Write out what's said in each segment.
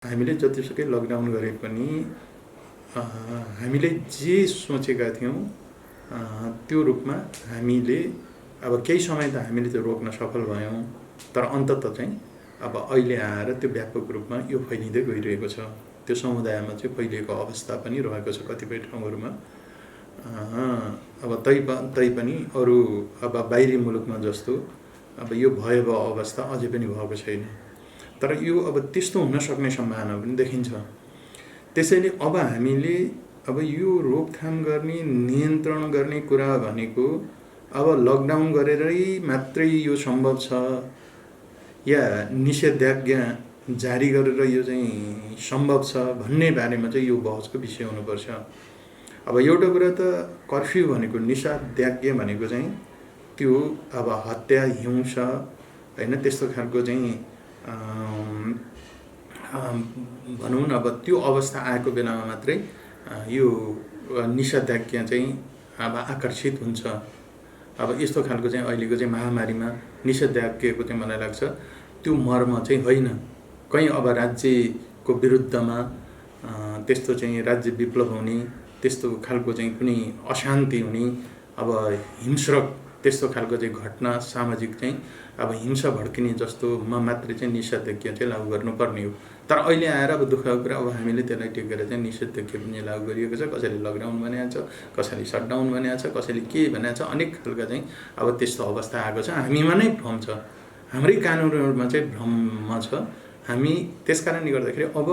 हामीले जतिसुकै लकडाउन गरे पनि हामीले जे सोचेका थियौँ त्यो रूपमा हामीले अब केही समय त हामीले त्यो रोक्न सफल भयौँ, तर अन्ततः चाहिँ अब अहिले आएर त्यो व्यापक रूपमा यो फैलिँदै गइरहेको छ। त्यो समुदायमा चाहिँ फैलिएको अवस्था पनि रहेको छ कतिपय ठाउँहरूमा। अब तैपनि अरू अब बाहिरी मुलुकमा जस्तो अब यो भयावह अवस्था अझै पनि भएको छैन, तर यो अब त्यस्तो हुन सक्ने सम्भावना पनि देखिन्छ। त्यसैले अब हामीले अब यो रोकथाम गर्ने, नियन्त्रण गर्ने कुरा भनेको अब लकडाउन गरेरै मात्रै यो सम्भव छ या निषेधाज्ञा जारी गरेर यो चाहिँ सम्भव छ भन्ने बारेमा चाहिँ यो बहसको विषय हुनुपर्छ। अब एउटा कुरा त कर्फ्यू भनेको, निषेधाज्ञा भनेको चाहिँ त्यो अब हत्या, हिंसा हैन त्यस्तो खालको चाहिँ भनौँ न अब त्यो अवस्था आएको बेलामा मात्रै यो निषेधाज्ञा चाहिँ अब आकर्षित हुन्छ। अब यस्तो खालको चाहिँ अहिलेको चाहिँ महामारीमा निषेधाज्ञाको चाहिँ मलाई लाग्छ त्यो मर्म चाहिँ होइन। कहीँ अब राज्यको विरुद्धमा त्यस्तो चाहिँ राज्य विप्लव हुने, त्यस्तो खालको चाहिँ कुनै अशान्ति हुने, अब हिंस्रक त्यस्तो खालको चाहिँ घटना, सामाजिक चाहिँ अब हिंसा भड्किने जस्तोमा मात्रै चाहिँ निषेधाज्ञा चाहिँ लागू गर्नुपर्ने हो। तर अहिले आएर अब दुःखको कुरा, अब हामीले त्यसलाई टेकेर चाहिँ निषेधाज्ञा पनि लागू गरिएको छ। कसैले लकडाउन भनेको छ, कसैले सटडाउन भनेको छ, कसैले के भनेको छ, अनेक खालका चाहिँ अब त्यस्तो अवस्था आएको छ। हामीमा नै भ्रम छ, हाम्रै कानुनहरूमा चाहिँ भ्रम छ। हामी त्यस कारणले गर्दाखेरि अब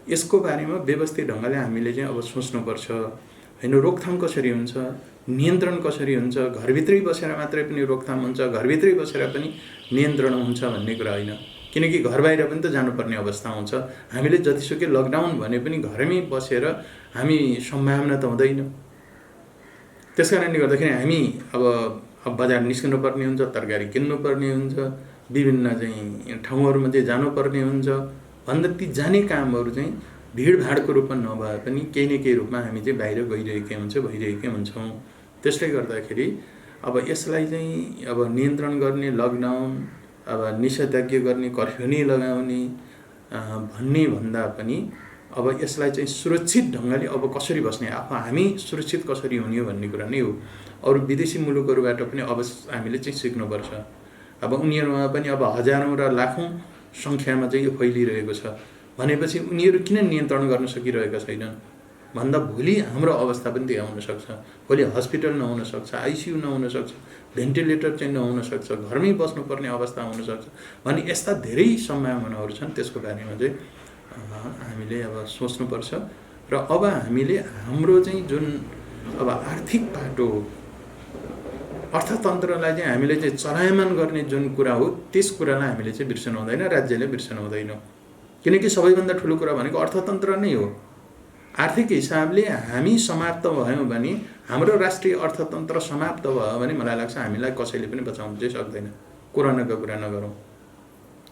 यसको बारेमा व्यवस्थित ढङ्गले हामीले चाहिँ अब सोच्नुपर्छ हैन। रोकथाम कसरी हुन्छ, नियन्त्रण कसरी हुन्छ, घरभित्रै बसेर मात्रै पनि रोकथाम हुन्छ, घरभित्रै बसेर पनि नियन्त्रण हुन्छ भन्ने कुरा होइन। किनकि घर बाहिर पनि त जानुपर्ने अवस्था हुन्छ। हामीले जतिसुकै लकडाउन भने पनि घरमै बसेर हामी सम्भावना त हुँदैन। त्यस कारणले गर्दाखेरि हामी अब बजार निस्किनुपर्ने हुन्छ, तरकारी किन्नुपर्ने हुन्छ, विभिन्न चाहिँ ठाउँहरूमा चाहिँ जानुपर्ने हुन्छ भन्दा ती जाने कामहरू चाहिँ भिडभाडको रूपमा नभए पनि केही न केही रूपमा हामी चाहिँ बाहिर भइरहेकै हुन्छौँ। त्यसले गर्दाखेरि अब यसलाई चाहिँ अब नियन्त्रण गर्ने, लकडाउन अब निषेधाज्ञा गर्ने, कर्फ्यू नै लगाउने भन्ने भन्दा पनि अब यसलाई चाहिँ सुरक्षित ढङ्गले अब कसरी बस्ने, हामी सुरक्षित कसरी हुने भन्ने कुरा नै हो। अरू विदेशी मुलुकहरूबाट पनि अब हामीले चाहिँ सिक्नुपर्छ। अब उनीहरूमा पनि अब हजारौँ र लाखौँ सङ्ख्यामा चाहिँ यो फैलिरहेको छ भनेपछि उनीहरू किन नियन्त्रण गर्न सकिरहेका छैनन् भन्दा भोलि हाम्रो अवस्था पनि त्यही हुनसक्छ। भोलि हस्पिटल नहुन सक्छ, आइसियु नहुन सक्छ, भेन्टिलेटर चाहिँ नहुन सक्छ, घरमै बस्नुपर्ने अवस्था हुनसक्छ भने यस्ता धेरै सम्भावनाहरू छन्। त्यसको बारेमा चाहिँ हामीले अब सोच्नुपर्छ र अब हामीले हाम्रो चाहिँ जुन अब आर्थिक पाटो हो, अर्थतन्त्रलाई चाहिँ हामीले चाहिँ चलायमान गर्ने जुन कुरा हो त्यस कुरालाई हामीले चाहिँ बिर्सनु हुँदैन, राज्यले बिर्सनु हुँदैन। किनकि सबैभन्दा ठुलो कुरा भनेको अर्थतन्त्र नै हो। आर्थिक हिसाबले हामी समाप्त भयौँ भने, हाम्रो राष्ट्रिय अर्थतन्त्र समाप्त भयो भने मलाई लाग्छ हामीलाई कसैले पनि बचाउन चाहिँ सक्दैन। कोरोनाको कुरा नगरौँ,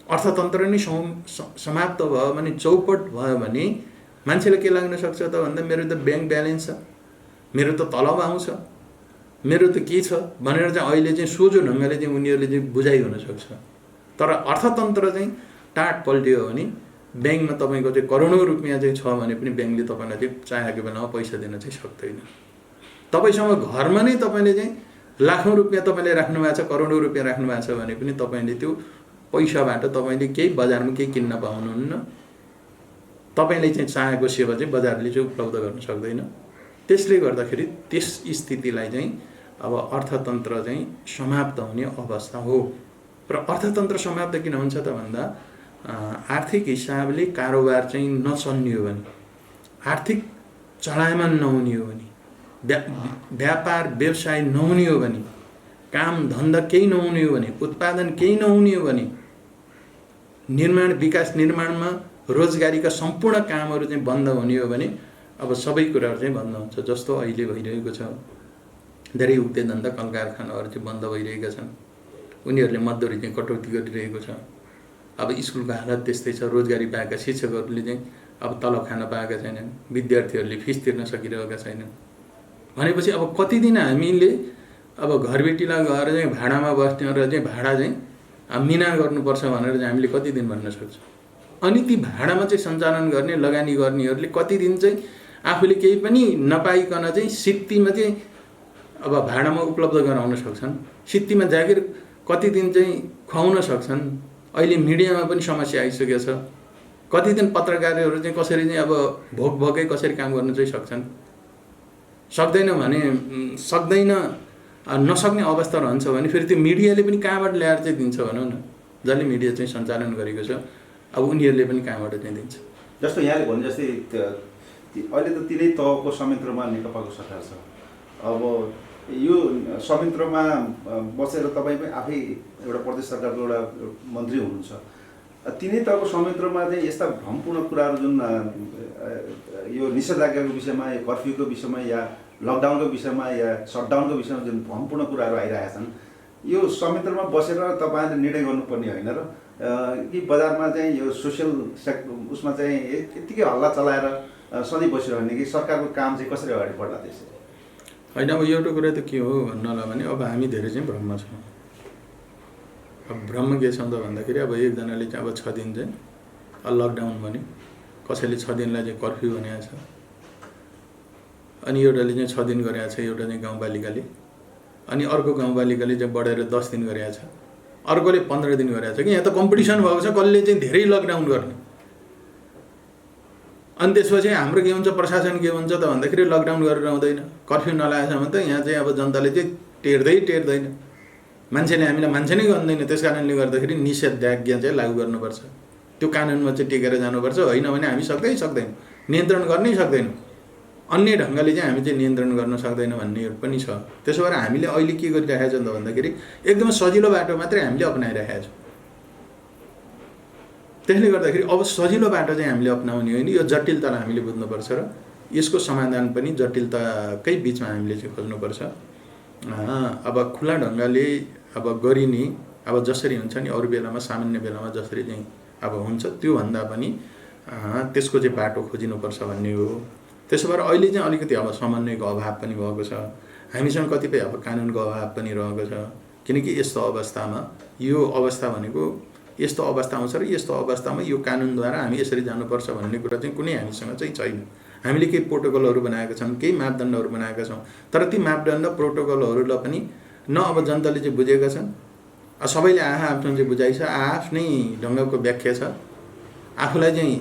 अर्थतन्त्र नै समाप्त भयो भने, चौपट भयो भने मान्छेलाई के लाग्न सक्छ त भन्दा मेरो त ब्याङ्क ब्यालेन्स छ, मेरो त तलब आउँछ, मेरो त के छ भनेर चाहिँ अहिले चाहिँ सोझो ढङ्गले चाहिँ उनीहरूले चाहिँ बुझाइ हुनसक्छ। तर अर्थतन्त्र चाहिँ टाट पल्टियो भने ब्याङ्कमा तपाईँको चाहिँ करोडौँ रुपियाँ चाहिँ छ भने पनि ब्याङ्कले तपाईँलाई चाहिँ चाहेको बेलामा पैसा दिन चाहिँ सक्दैन। तपाईँसँग घरमा नै तपाईँले चाहिँ लाखौँ रुपियाँ तपाईँले राख्नु भएको छ, करोडौँ रुपियाँ राख्नु भएको छ भने पनि तपाईँले त्यो पैसाबाट तपाईँले केही बजारमा केही किन्न पाउनुहुन्न। तपाईँले चाहिँ चाहेको सेवा चाहिँ बजारले चाहिँ उपलब्ध गर्न सक्दैन। त्यसले गर्दाखेरि त्यस स्थितिलाई चाहिँ अब अर्थतन्त्र चाहिँ समाप्त हुने अवस्था हो। र अर्थतन्त्र समाप्त किन हुन्छ त भन्दा आर्थिक हिसाबले कारोबार चाहिँ नचल्ने हो भने, आर्थिक चलायमान नहुने हो भने, व्यापार व्यवसाय नहुने हो भने, काम धन्दा केही नहुने हो भने, उत्पादन केही नहुने हो भने, निर्माण विकास निर्माणमा रोजगारीका सम्पूर्ण कामहरू चाहिँ बन्द हुने हो भने अब सबै कुराहरू चाहिँ बन्द हुन्छ। जस्तो अहिले भइरहेको छ, धेरै उद्योग धन्दा कल कारखानाहरू चाहिँ बन्द भइरहेका छन्। उनीहरूले मजदुरी चाहिँ कटौती गरिरहेको छ। अब स्कुलको हालत त्यस्तै छ, रोजगारी पाएका शिक्षकहरूले चाहिँ अब तलब खान पाएका छैनन्, विद्यार्थीहरूले फिस तिर्न सकिरहेका छैनन् भनेपछि अब कति दिन हामीले अब घरबेटीलाई गएर चाहिँ भाडामा बस्ने र चाहिँ भाडा चाहिँ मिना गर्नुपर्छ भनेर चाहिँ हामीले कति दिन भन्न सक्छौँ। अनि ती भाडामा चाहिँ सञ्चालन गर्ने लगानी गर्नेहरूले कति दिन चाहिँ आफूले केही पनि नपाइकन चाहिँ सित्तीमा चाहिँ अब भाडामा उपलब्ध गराउन सक्छन्, सित्तीमा जागिर कति दिन चाहिँ खुवाउन सक्छन्। अहिले मिडियामा पनि समस्या आइसकेको छ। कति दिन पत्रकारहरू चाहिँ कसरी चाहिँ अब भोकै कसरी काम गर्न चाहिँ सक्छन्, सक्दैन भने सक्दैन, नसक्ने अवस्था रहन्छ भने फेरि त्यो मिडियाले पनि कहाँबाट ल्याएर चाहिँ दिन्छ भनौँ न। जसले मिडिया चाहिँ सञ्चालन गरेको छ अब उनीहरूले पनि कहाँबाट चाहिँ दिन्छ। जस्तो यहाँले भने जस्तै अहिले त तिनै तहको संयन्त्रमा नेकपाको सरकार छ। अब यो संयन्त्रमा बसेर तपाईँ पनि आफै एउटा प्रदेश सरकारको एउटा मन्त्री हुनुहुन्छ। तिनै तहको संयन्त्रमा चाहिँ यस्ता भ्रमपूर्ण कुराहरू जुन यो निषेधाज्ञाको विषयमा, या कर्फ्यूको विषयमा, या लकडाउनको विषयमा, या सटडाउनको विषयमा जुन भ्रमपूर्ण कुराहरू आइरहेका छन्, यो संयन्त्रमा बसेर तपाईँले निर्णय गर्नुपर्ने होइन र कि बजारमा चाहिँ यो सोसियल उसमा चाहिँ यत्तिकै हल्ला चलाएर सधैँ बसिरहने कि सरकारको काम चाहिँ कसरी अगाडि बढ्ला त्यसरी? होइन, अब एउटा कुरा त के हो भन्नलाई भने अब हामी धेरै चाहिँ भ्रममा छौँ। अब भ्रम के छ त भन्दाखेरि अब एकजनाले चाहिँ अब 6 दिन चाहिँ लकडाउन भन्यो, कसैले 6 दिनलाई चाहिँ कर्फ्यू भनेको छ, अनि एउटाले चाहिँ 6 दिन गरेको छ एउटा चाहिँ गाउँपालिकाले, अनि अर्को गाउँपालिकाले चाहिँ बढेर 10 दिन गरेको छ, अर्कोले 15 दिन गरेको छ कि यहाँ त कम्पिटिसन भएको छ कसले चाहिँ धेरै लकडाउन गर्ने। अनि त्यसपछि हाम्रो के हुन्छ, प्रशासन के हुन्छ त भन्दाखेरि लकडाउन गरेर आउँदैन, कर्फ्यू नलागेछ भने त यहाँ चाहिँ अब जनताले चाहिँ टेर्दैन, मान्छेले हामीलाई मान्छे नै गन्दैन। त्यस कारणले गर्दाखेरि निषेधाज्ञा चाहिँ लागू गर्नुपर्छ, त्यो कानुनमा चाहिँ टेकेर जानुपर्छ। होइन भने हामी सक्दैन, नियन्त्रण गर्नै सक्दैनौँ, अन्य ढङ्गले चाहिँ हामी चाहिँ नियन्त्रण गर्न सक्दैन भन्नेहरू पनि छ। त्यसो भएर हामीले अहिले के गरिरहेका छौँ त भन्दाखेरि एकदमै सजिलो बाटो मात्रै हामीले अपनाइरहेका छौँ। त्यसले गर्दाखेरि अब सजिलो बाटो चाहिँ हामीले अपनाउने होइन, यो जटिलतालाई हामीले बुझ्नुपर्छ र यसको समाधान पनि जटिलताकै बिचमा हामीले चाहिँ खोज्नुपर्छ। अब खुला ढङ्गले अब गरिने अब जसरी हुन्छ नि अरू बेलामा सामान्य बेलामा जसरी चाहिँ अब हुन्छ त्योभन्दा पनि त्यसको चाहिँ बाटो खोजिनुपर्छ भन्ने हो। त्यसो भएर अहिले चाहिँ अलिकति अब समन्वयको अभाव पनि भएको छ, हामीसँग कतिपय अब कानुनको अभाव पनि रहेको छ। किनकि यस्तो अवस्थामा यो अवस्था भनेको यस्तो अवस्था आउँछ र यस्तो अवस्थामा यो कानुनद्वारा हामी यसरी जानुपर्छ भन्ने कुरा चाहिँ कुनै हामीसँग चाहिँ छैन। हामीले केही प्रोटोकलहरू बनाएका छौँ, केही मापदण्डहरू बनाएका छौँ, तर ती मापदण्ड प्रोटोकलहरूलाई पनि न अब जनताले चाहिँ बुझेका छन्। सबैले आफ्नो चाहिँ बुझाइ छ, आफ्नै ढङ्गको व्याख्या छ, आफूलाई चाहिँ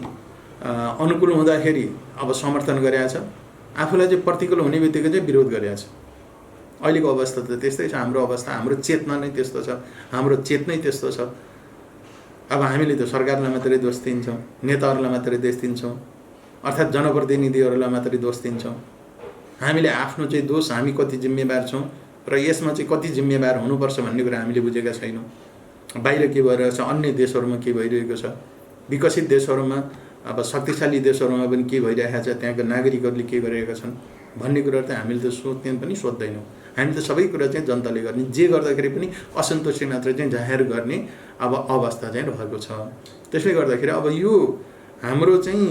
अनुकूल हुँदाखेरि अब समर्थन गरेका छ, आफूलाई चाहिँ प्रतिकूल हुने बित्तिकै चाहिँ विरोध गरेका छ। अहिलेको अवस्था त त्यस्तै छ, हाम्रो अवस्था, हाम्रो चेतना नै त्यस्तो छ, हाम्रो चेतनै त्यस्तो छ। अब हामीले त सरकारलाई मात्रै दोष दिन्छौँ, नेताहरूलाई मात्रै दोष दिन्छौँ, अर्थात् जनप्रतिनिधिहरूलाई मात्रै दोष दिन्छौँ। हामीले आफ्नो चाहिँ दोष, हामी कति जिम्मेवार छौँ र यसमा चाहिँ कति जिम्मेवार हुनुपर्छ भन्ने कुरा हामीले बुझेका छैनौँ। बाहिर के भइरहेको छ, अन्य देशहरूमा के भइरहेको छ, विकसित देशहरूमा अब शक्तिशाली देशहरूमा पनि के भइरहेको छ, त्यहाँका नागरिकहरूले के गरिरहेका छन् भन्ने कुरा त हामीले त सोध्ने पनि सोध्दैनौँ। हामी त सबै कुरा चाहिँ जनताले गर्ने, जे गर्दाखेरि पनि असन्तुष्टि मात्र चाहिँ जाहेर गर्ने अब अवस्था चाहिँ रहेको छ। त्यसले गर्दाखेरि अब यो हाम्रो चाहिँ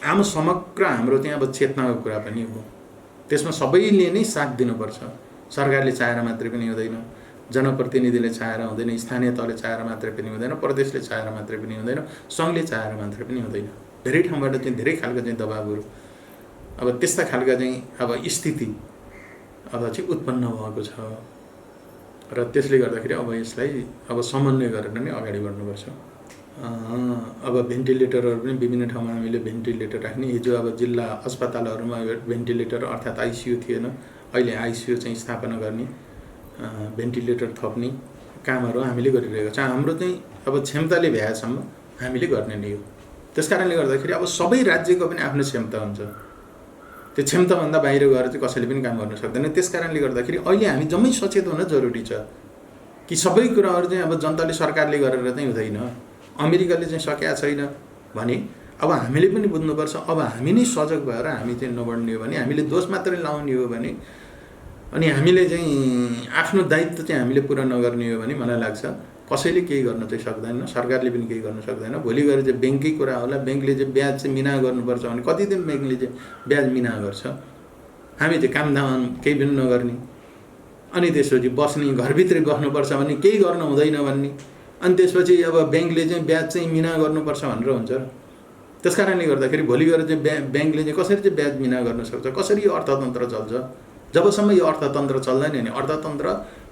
आम समग्र हाम्रो चाहिँ अब चेतनाको कुरा पनि हो। त्यसमा सबैले नै साथ दिनुपर्छ। सरकारले चाहेर मात्रै पनि हुँदैन, जनप्रतिनिधिले चाहेर हुँदैन, स्थानीय तहले चाहेर मात्रै पनि हुँदैन, प्रदेशले चाहेर मात्रै पनि हुँदैन, सङ्घले चाहेर मात्रै पनि हुँदैन। धेरै ठाउँबाट चाहिँ धेरै खालका चाहिँ दबाबहरू अब त्यस्ता खालका चाहिँ अब स्थिति अब चाहिँ उत्पन्न भएको छ र त्यसले गर्दाखेरि अब यसलाई अब समन्वय गरेर नै अगाडि बढ्नुपर्छ। अब भेन्टिलेटरहरू पनि विभिन्न ठाउँमा हामीले भेन्टिलेटर राख्ने, हिजो अब जिल्ला अस्पतालहरूमा भेन्टिलेटर अर्थात् आइसियु थिएन, अहिले आइसियु चाहिँ स्थापना गर्ने, भेन्टिलेटर थप्ने कामहरू हामीले गरिरहेको छ। हाम्रो चाहिँ अब क्षमताले भ्याएसम्म हामीले गर्ने नै हो। त्यस कारणले गर्दाखेरि अब सबै राज्यको पनि आफ्नो क्षमता हुन्छ, त्यो क्षमताभन्दा बाहिर गएर चाहिँ कसैले पनि काम गर्न सक्दैन। त्यस कारणले गर्दाखेरि अहिले हामी जम्मै सचेत हुन जरुरी छ कि सबै कुराहरू चाहिँ अब जनताले सरकारले गरेर चाहिँ हुँदैन, अमेरिकाले चाहिँ सकेका छैन भने अब हामीले पनि बुझ्नुपर्छ। अब हामी नै सजग भएर हामी चाहिँ नबढ्ने हो भने, हामीले दोष मात्रै लाउने हो भने, अनि हामीले चाहिँ आफ्नो दायित्व चाहिँ हामीले पुरा नगर्ने हो भने मलाई लाग्छ कसैले केही गर्न चाहिँ सक्दैन, सरकारले पनि केही गर्न सक्दैन। भोलि गएर चाहिँ ब्याङ्ककै कुरा होला, ब्याङ्कले चाहिँ ब्याज चाहिँ मिना गर्नुपर्छ भने कति दिन ब्याङ्कले चाहिँ ब्याज मिना गर्छ, हामी चाहिँ कामधाम केही पनि नगर्ने, अनि त्यसपछि बस्ने, घरभित्रै बस्नुपर्छ भने केही गर्न हुँदैन भन्ने, अनि त्यसपछि अब ब्याङ्कले चाहिँ ब्याज चाहिँ मिना गर्नुपर्छ भनेर हुन्छ र। त्यस कारणले गर्दाखेरि भोलि गएर चाहिँ ब्याङ्कले चाहिँ कसरी चाहिँ ब्याज मिना गर्न सक्छ, कसरी यो अर्थतन्त्र चल्छ? जबसम्म यो अर्थतन्त्र चल्दैन नि, अर्थतन्त्र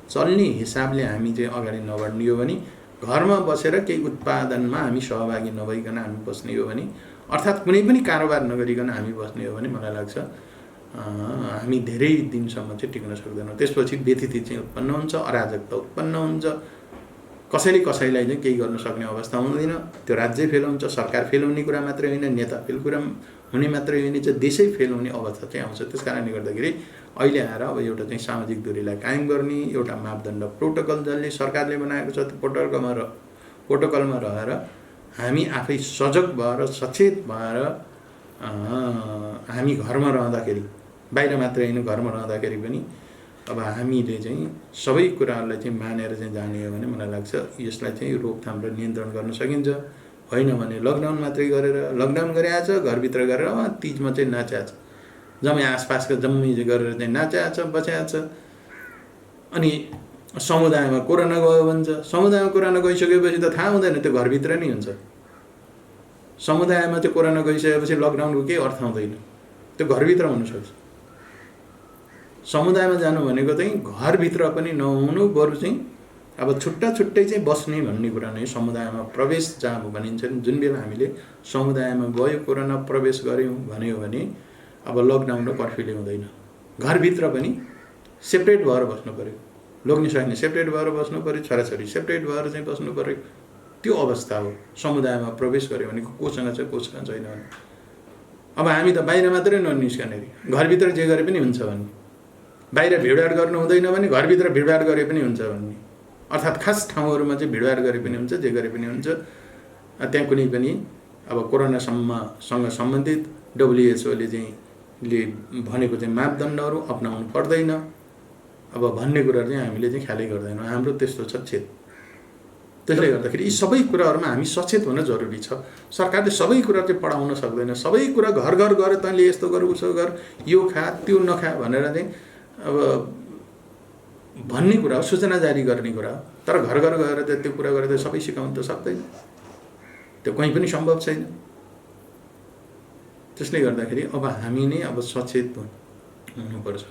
चल्ने हिसाबले हामी चाहिँ अगाडि नबढ्ने हो भने, घरमा बसेर केही उत्पादनमा हामी सहभागी नभइकन हामी बस्ने हो भने, अर्थात् कुनै पनि कारोबार नगरिकन हामी बस्ने हो भने मलाई लाग्छ हामी धेरै दिनसम्म चाहिँ टिक्न सक्दैनौँ। त्यसपछि व्यथिति चाहिँ उत्पन्न हुन्छ, अराजकता उत्पन्न हुन्छ, कसैले कसैलाई चाहिँ केही गर्न सक्ने अवस्था हुँदैन। त्यो राज्य फेल हुन्छ, सरकार फेल हुने कुरा मात्रै होइन, नेता फेल कुरा हुने मात्रै होइन, चाहिँ देशै फेल हुने अवस्था चाहिँ आउँछ। त्यस कारणले गर्दाखेरि अहिले आएर अब एउटा चाहिँ सामाजिक दूरीलाई कायम गर्ने एउटा मापदण्ड प्रोटोकल जसले सरकारले बनाएको छ त्यो प्रोटोकलमा रहेर हामी आफै सजग भएर सचेत भएर हामी घरमा रहँदाखेरि, बाहिर मात्रै होइन घरमा रहँदाखेरि पनि अब हामीले चाहिँ सबै कुराहरूलाई चाहिँ मानेर चाहिँ जाने हो भने मलाई लाग्छ यसलाई चाहिँ रोकथाम र नियन्त्रण गर्न सकिन्छ। होइन भने लकडाउन मात्रै गरेर, लकडाउन गरिआछ घरभित्र गरेर तिजमा चाहिँ नाच्याछ, जम्मै आसपासका जम्मै गरेर चाहिँ नाच्याछ बच्याछ। अनि समुदायमा कोरोना गयो भन्छ, समुदायमा कोरोना गइसकेपछि त थाहा हुँदैन, त्यो घरभित्र नै हुन्छ। समुदायमा चाहिँ कोरोना गइसकेपछि लकडाउनको केही अर्थ हुँदैन, त्यो घरभित्र हुनसक्छ। समुदायमा जानु भनेको चाहिँ घरभित्र पनि नहुनु, बरु चाहिँ अब छुट्टा छुट्टै चाहिँ बस्ने भन्ने कुरा नै। समुदायमा प्रवेश जहाँ भनिन्छ नि, जुन बेला हामीले समुदायमा गयो कोरोना प्रवेश गऱ्यौँ भन्यो भने अब लकडाउन र कर्फ्युले हुँदैन, घरभित्र पनि सेपरेट भएर बस्नु पऱ्यो, लोग्ने स्वाइने सेपरेट भएर बस्नु पऱ्यो, छोराछोरी सेपरेट भएर चाहिँ बस्नु पऱ्यो। त्यो अवस्था हो। समुदायमा प्रवेश गऱ्यो भने कोसँग छ कोसँग छैन भने। अब हामी त बाहिर मात्रै ननिस्कने, घरभित्र जे गरे पनि हुन्छ भन्ने, बाहिर भिडभाड गर्नु हुँदैन भने घरभित्र भिडभाड गरे पनि हुन्छ भन्ने। अर्थात् खास ठाउँहरूमा चाहिँ भिडभाड गरे पनि हुन्छ, जे गरे पनि हुन्छ। त्यहाँ कुनै पनि अब कोरोनासँग सम्बन्धित WHO ले भनेको चाहिँ मापदण्डहरू अपनाउनु पर्दैन अब भन्ने कुराहरू चाहिँ हामीले चाहिँ ख्यालै गर्दैनौँ। हाम्रो त्यस्तो छ क्षेत्र। त्यसले गर्दाखेरि यी सबै कुराहरूमा हामी सचेत हुन जरुरी छ। सरकारले सबै कुरा चाहिँ पढाउन सक्दैन, सबै कुरा घर घर गएर तैँले यस्तो गर उसो गर, यो खा त्यो नखा भनेर चाहिँ अब भन्ने कुरा हो, सूचना जारी गर्ने कुरा हो। तर घर घर गएर चाहिँ त्यो कुरा गरेर सबै सिकाउनु त सक्दैन, त्यो कहीँ पनि सम्भव छैन। त्यसले गर्दाखेरि अब हामी नै अब सचेत हुनुपर्छ,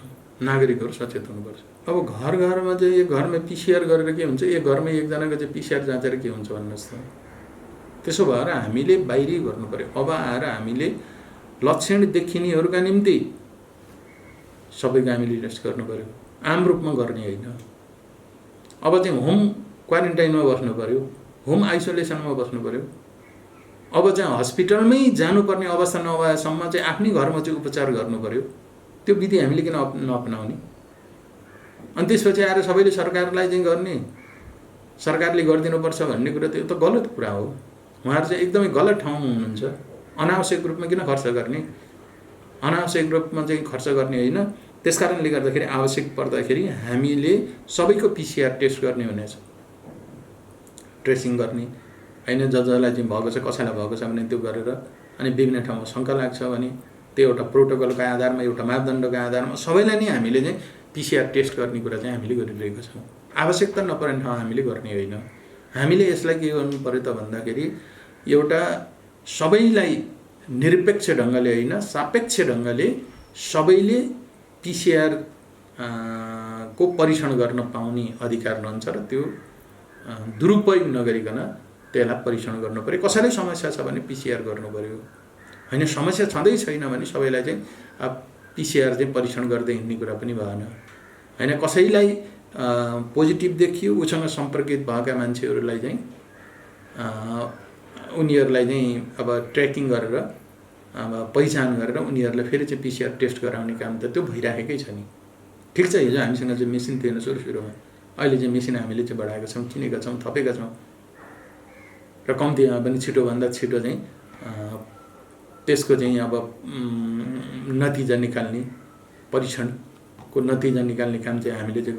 नागरिकहरू सचेत हुनुपर्छ। अब घर घरमा चाहिँ यो घरमा PCR गरेर के हुन्छ, एक घरमै एकजनाको चाहिँ PCR जाँचेर के हुन्छ भन्नुहोस् त। त्यसो भएर हामीले बाहिरी गर्नु पर्यो। अब आएर हामीले लक्षण देखिनेहरूका निम्ति सबैको हामीले टेस्ट गर्नु पर्यो, आम रूपमा गर्ने होइन। अब चाहिँ होम क्वारेन्टाइनमा बस्नु पर्यो, होम आइसोलेसनमा बस्नु पर्यो। अब चाहिँ हस्पिटलमै जानुपर्ने अवस्था नभएसम्म चाहिँ आफ्नै घरमा चाहिँ उपचार गर्नु पर्यो। त्यो विधि हामीले किन नअपनाउने? अनि त्यसपछि आएर सबैले सरकारलाई चाहिँ गर्ने, सरकारले गरिदिनुपर्छ भन्ने कुरा त यो त गलत कुरा हो। उहाँहरू चाहिँ एकदमै गलत ठाउँमा हुनुहुन्छ। अनावश्यक रूपमा किन खर्च गर्ने? अनावश्यक रूपमा चाहिँ खर्च गर्ने होइन। त्यस कारणले गर्दाखेरि आवश्यक पर्दाखेरि हामीले सबैको PCR टेस्ट गर्ने हुनेछ, ट्रेसिङ गर्ने होइन। जसलाई चाहिँ भएको छ, कसैलाई भएको छ भने त्यो गरेर, अनि विभिन्न ठाउँमा शङ्का लाग्छ भने त्यो एउटा प्रोटोकलको आधारमा, एउटा मापदण्डको आधारमा सबैलाई नै हामीले चाहिँ PCR टेस्ट गर्ने कुरा चाहिँ हामीले गरिरहेको छौँ। आवश्यकता नपर्ने ठाउँ हामीले गर्ने होइन। हामीले यसलाई के गर्नु पर्यो त भन्दाखेरि एउटा सबैलाई निरपेक्ष ढङ्गले होइन, सापेक्ष ढङ्गले सबैले PCR को परीक्षण गर्न पाउने अधिकार रहन्छ र त्यो दुरुपयोग नगरिकन त्यसलाई परीक्षण गर्नु पर्यो। कसैलाई समस्या छ भने PCR गर्नु पर्यो होइन। समस्या छँदै छैन भने सबैलाई चाहिँ PCR चाहिँ परीक्षण गर्दै हिँड्ने कुरा पनि भएन होइन। कसैलाई पोजिटिभ देखियो, उसँग सम्पर्कित भएका मान्छेहरूलाई चाहिँ उनीहरूलाई चाहिँ अब ट्र्याकिङ गरेर अब पहिचान गरेर उनीहरूलाई फेरि चाहिँ PCR टेस्ट गराउने काम त त्यो भइराखेकै छ नि। ठिक छ, हिजो हामीसँग चाहिँ मेसिन थिएन सुरुमा, अहिले चाहिँ मेसिन हामीले चाहिँ बढाएका छौँ, किनेका छौँ, थपेका छौँ र कम्तीमा पनि छिटोभन्दा छिटो चाहिँ त्यसको चाहिँ अब नतिजा निकाल्ने, परीक्षणको नतिजा निकाल्ने काम चाहिँ हामीले चाहिँ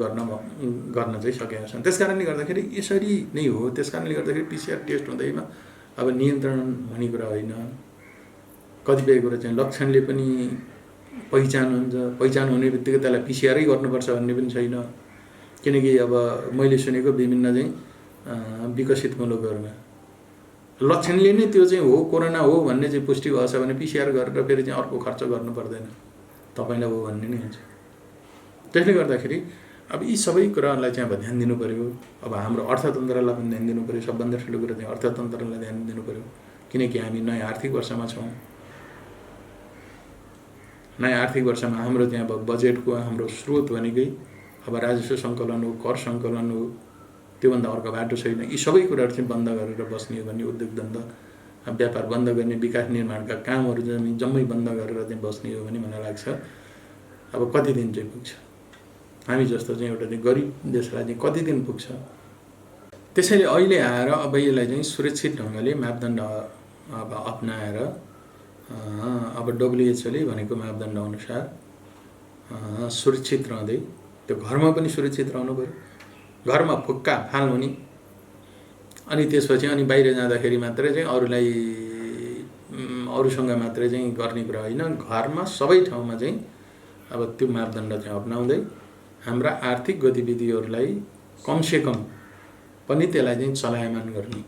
गर्न चाहिँ सकेका छौँ। त्यस कारणले गर्दाखेरि यसरी नै हो। त्यस कारणले गर्दाखेरि PCR टेस्ट हुँदैमा अब नियन्त्रण भन्ने कुरा होइन। कतिपय कुरा चाहिँ लक्षणले पनि पहिचान हुन्छ, पहिचान हुने बित्तिकै त्यसलाई PCR गर्नुपर्छ भन्ने पनि छैन। किनकि अब मैले सुनेको विभिन्न चाहिँ विकसित मुलुकहरूमा लक्षणले नै त्यो चाहिँ हो कोरोना हो भन्ने चाहिँ पुष्टि भएछ भने PCR गरेर फेरि चाहिँ अर्को खर्च गर्नु पर्दैन, तपाईँलाई हो भन्ने नै हुन्छ। त्यसले गर्दाखेरि अब यी सबै कुराहरूलाई चाहिँ अब ध्यान दिनु पऱ्यो। अब हाम्रो अर्थतन्त्रलाई पनि ध्यान दिनु पऱ्यो। सबभन्दा ठुलो कुरा चाहिँ अर्थतन्त्रलाई ध्यान दिनु पऱ्यो, किनकि हामी नयाँ आर्थिक वर्षमा छौँ। नयाँ आर्थिक वर्षमा हाम्रो चाहिँ अब बजेटको हाम्रो स्रोत भनेकै अब राजस्व सङ्कलन हो, कर सङ्कलन हो, त्योभन्दा अर्को बाटो छैन। यी सबै कुराहरू चाहिँ बन्द गरेर बस्ने हो भने, उद्योग धन्दा व्यापार बन्द गर्ने, विकास निर्माणका कामहरू जम्मै बन्द गरेर चाहिँ बस्ने हो भने मलाई लाग्छ अब कति दिन चाहिँ पुग्छ। हामी जस्तो चाहिँ एउटा चाहिँ गरिब देशलाई चाहिँ कति दिन पुग्छ। त्यसैले अहिले आएर अब यसलाई चाहिँ सुरक्षित ढङ्गले मापदण्ड अब अपनाएर अब WHO ले भनेको मापदण्ड अनुसार सुरक्षित रहँदै, त्यो घरमा पनि सुरक्षित रहनु पऱ्यो। घरमा फुक्का फाल हुने, अनि त्यसपछि अनि बाहिर जाँदाखेरि मात्रै चाहिँ अरूलाई अरूसँग मात्रै चाहिँ गर्ने कुरा होइन। घरमा सबै ठाउँमा चाहिँ अब त्यो मापदण्ड चाहिँ अपनाउँदै हाम्रा आर्थिक गतिविधिहरूलाई कमसेकम पनि त्यसलाई चाहिँ चलायमान गर्ने।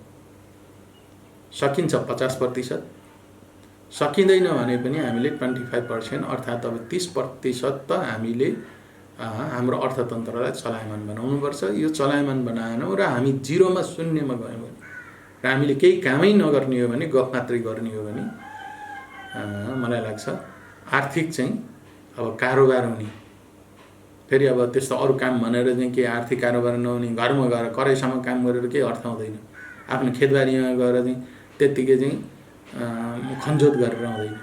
सकिन्छ 50%, सकिँदैन भने पनि हामीले 25% अर्थात् अब 30% त हामीले हाम्रो अर्थतन्त्रलाई चलायमान बनाउनुपर्छ। यो चलायमान बनाएनौँ र हामी जिरोमा शून्यमा गयौँ भने र हामीले केही कामै नगर्ने हो भने, गफ मात्रै गर्ने हो भने मलाई लाग्छ आर्थिक चाहिँ अब कारोबार हुने, फेरि अब त्यस्तो अरू काम भनेर चाहिँ के आर्थिक कारोबार नहुने, घरमा गएर कराईसम्म काम गरेर केही अर्थ हुँदैन। आफ्नो खेतबारीमा गएर चाहिँ त्यत्तिकै चाहिँ खनजोत गरेर आउँदैन।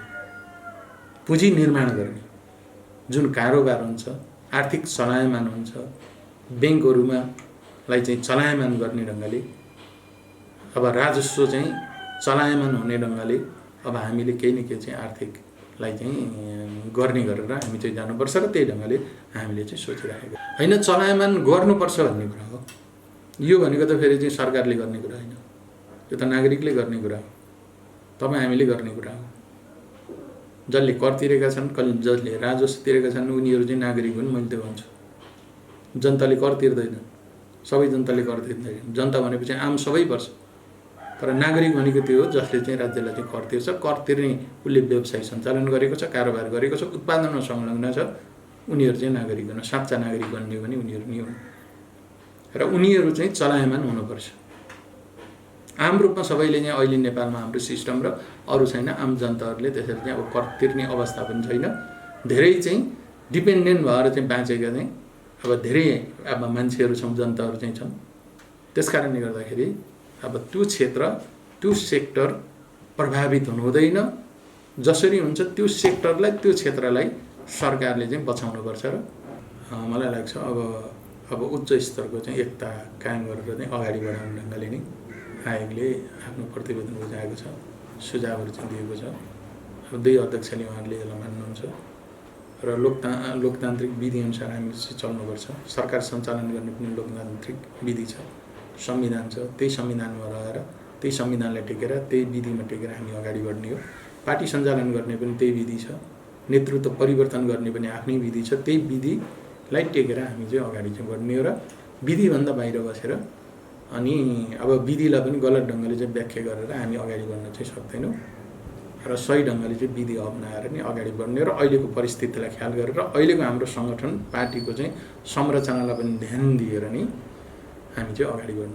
पुँजी निर्माण गर्ने जुन कारोबार हुन्छ, आर्थिक चलायमान हुन्छ, ब्याङ्कहरूमा लाई चाहिँ चलायमान गर्ने ढङ्गले, अब राजस्व चाहिँ चलायमान हुने ढङ्गले अब हामीले केही न केही चाहिँ आर्थिकलाई चाहिँ गर्ने गरेर हामी चाहिँ जानुपर्छ र त्यही ढङ्गले हामीले चाहिँ सोचिराखेको होइन। चलायमान गर्नुपर्छ भन्ने कुरा हो। यो भनेको त फेरि चाहिँ सरकारले गर्ने कुरा होइन, यो त नागरिकले गर्ने कुरा हो, तपाईँ हामीले गर्ने कुरा हो। जसले कर तिरेका छन्, जसले राजस्व तिरेका छन् उनीहरू चाहिँ नागरिक हुन्। मैले त्यो भन्छु। जनताले कर तिर्दैन, सबै जनताले कर तिर्दैन। जनता भनेपछि आम सबै पर्छ, तर नागरिक भनेको त्यो हो जसले चाहिँ राज्यलाई चाहिँ कर तिर्छ। कर तिर्ने उसले व्यवसाय सञ्चालन गरेको छ, कारोबार गरेको छ, उत्पादनमा संलग्न छ, उनीहरू चाहिँ नागरिक हुन्। साँच्चा नागरिक बन्ने भने उनीहरू नै हुन् र उनीहरू चाहिँ चलायमान हुनुपर्छ। आम रूपमा सबैले चाहिँ अहिले नेपालमा हाम्रो सिस्टम र अरू छैन। आम जनताहरूले त्यसरी चाहिँ अब कर तिर्ने अवस्था पनि छैन। धेरै चाहिँ डिपेन्डेन्ट भएर चाहिँ बाँचेका चाहिँ अब धेरै अब मान्छेहरू छौँ, जनताहरू चाहिँ छन्। त्यस कारणले गर्दाखेरि अब त्यो क्षेत्र, त्यो सेक्टर प्रभावित हुनु हुँदैन। जसरी हुन्छ त्यो सेक्टरलाई, त्यो क्षेत्रलाई सरकारले चाहिँ बचाउनुपर्छ र मलाई लाग्छ अब उच्च स्तरको चाहिँ एकता कायम गरेर चाहिँ अगाडि बढाउने ढङ्गले नै आयोगले आफ्नो प्रतिवेदन बुझाएको छ, सुझावहरू चाहिँ दिएको छ। अब 2 अध्यक्षले उहाँहरूले यसलाई मान्नुहुन्छ र लोकतान्त्रिक विधिअनुसार हामी चाहिँ चल्नुपर्छ। सरकार सञ्चालन गर्ने पनि लोकतान्त्रिक विधि छ, संविधान छ। त्यही संविधानमा रहेर, त्यही संविधानलाई टेकेर, त्यही विधिमा टेकेर हामी अगाडि बढ्ने हो। पार्टी सञ्चालन गर्ने पनि त्यही विधि छ, नेतृत्व परिवर्तन गर्ने पनि आफ्नै विधि छ। त्यही विधिलाई टेकेर हामी चाहिँ अगाडि चाहिँ बढ्ने हो र विधिभन्दा बाहिर बसेर अनि अब विधिलाई पनि गलत ढङ्गले चाहिँ व्याख्या गरेर हामी अगाडि बढ्न चाहिँ सक्दैनौँ र सही ढङ्गले चाहिँ विधि अपनाएर नै अगाडि बढ्ने र अहिलेको परिस्थितिलाई ख्याल गरेर अहिलेको हाम्रो सङ्गठन पार्टीको चाहिँ संरचनालाई पनि ध्यान दिएर नै हामी चाहिँ अगाडि बढ्नु।